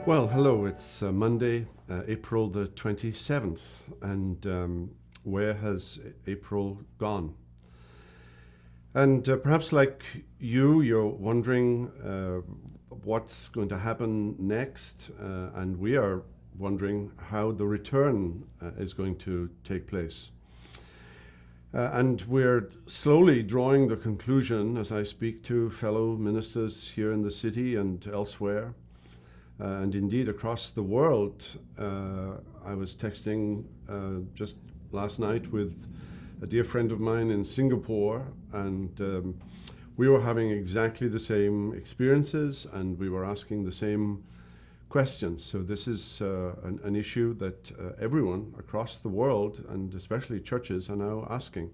Well, hello, it's Monday, April the 27th, and where has April gone? And perhaps like you're wondering what's going to happen next, and we are wondering how the return is going to take place. And we're slowly drawing the conclusion as I speak to fellow ministers here in the city and elsewhere. And indeed, across the world, I was texting just last night with a dear friend of mine in Singapore, and we were having exactly the same experiences, and we were asking the same questions. So this is an issue that everyone across the world, and especially churches, are now asking.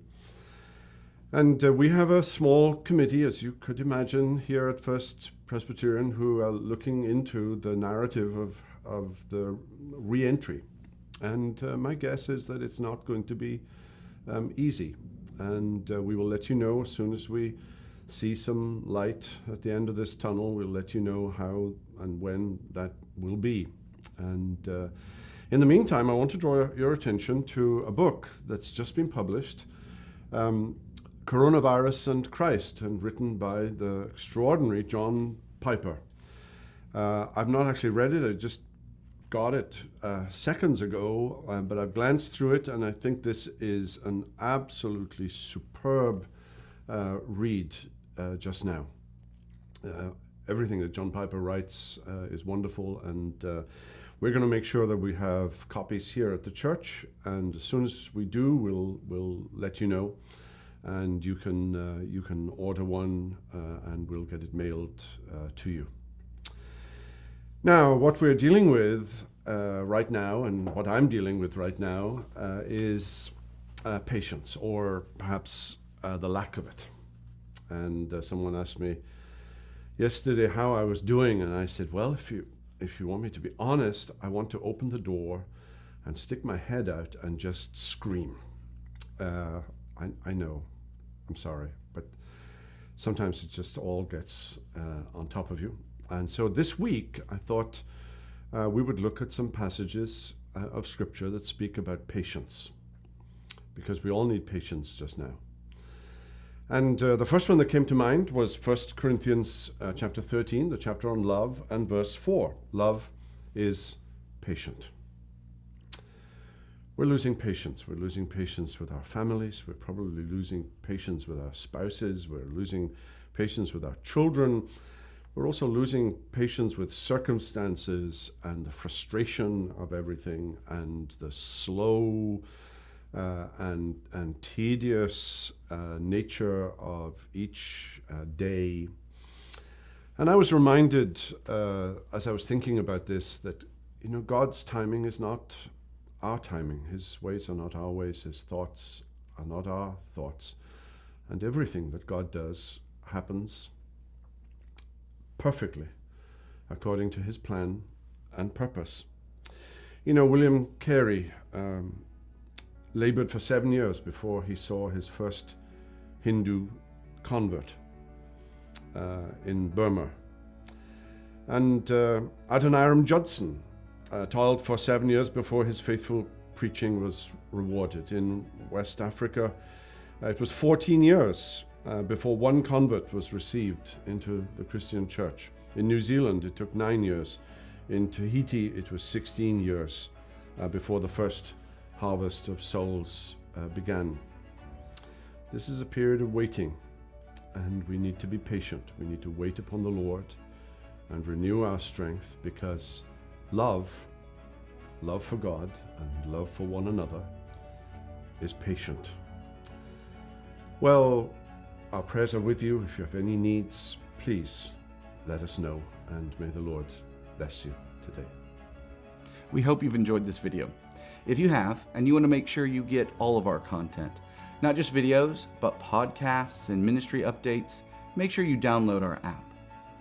And we have a small committee, as you could imagine, here at First Presbyterian, who are looking into the narrative of the re-entry. And my guess is that it's not going to be easy. And we will let you know as soon as we see some light at the end of this tunnel. We'll let you know how and when that will be. And in the meantime, I want to draw your attention to a book that's just been published, Coronavirus and Christ, and written by the extraordinary John Piper. I've not actually read it, I just got it seconds ago, but I've glanced through it, and I think this is an absolutely superb read just now. Everything that John Piper writes is wonderful, and we're going to make sure that we have copies here at the church, and as soon as we do, we'll let you know. And you can order one, and we'll get it mailed to you. Now, what we're dealing with right now, and what I'm dealing with right now, is patience, or perhaps the lack of it. And someone asked me yesterday how I was doing, and I said, well, if you want me to be honest, I want to open the door and stick my head out and just scream. I know. I'm sorry, but sometimes it just all gets on top of you. And so this week, I thought we would look at some passages of Scripture that speak about patience, because we all need patience just now. And the first one that came to mind was 1 Corinthians chapter 13, the chapter on love, and verse 4. Love is patient. We're losing patience. We're losing patience with our families. We're probably losing patience with our spouses. We're losing patience with our children. We're also losing patience with circumstances and the frustration of everything and the slow and tedious nature of each day. And I was reminded as I was thinking about this that, God's timing is not our timing. His ways are not our ways. His thoughts are not our thoughts. And everything that God does happens perfectly according to his plan and purpose. William Carey labored for 7 years before he saw his first Hindu convert in Burma. And Adoniram Judson toiled for 7 years before his faithful preaching was rewarded. In West Africa, it was 14 years before one convert was received into the Christian church. In New Zealand, it took 9 years. In Tahiti, it was 16 years before the first harvest of souls began. This is a period of waiting, and we need to be patient. We need to wait upon the Lord and renew our strength, because love for God and love for one another is patient. Well, our prayers are with you. If you have any needs, please let us know, and may the Lord bless you today. We hope you've enjoyed this video. If you have, and you want to make sure you get all of our content, not just videos, but podcasts and ministry updates, make sure you download our app.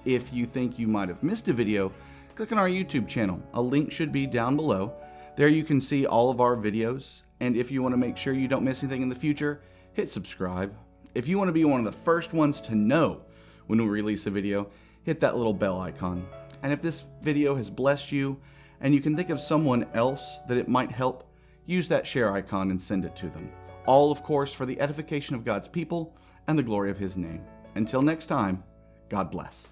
If you think you might have missed a video, click on our YouTube channel. A link should be down below. There you can see all of our videos. And if you want to make sure you don't miss anything in the future, hit subscribe. If you want to be one of the first ones to know when we release a video, hit that little bell icon. And if this video has blessed you and you can think of someone else that it might help, use that share icon and send it to them. All, of course, for the edification of God's people and the glory of His name. Until next time, God bless.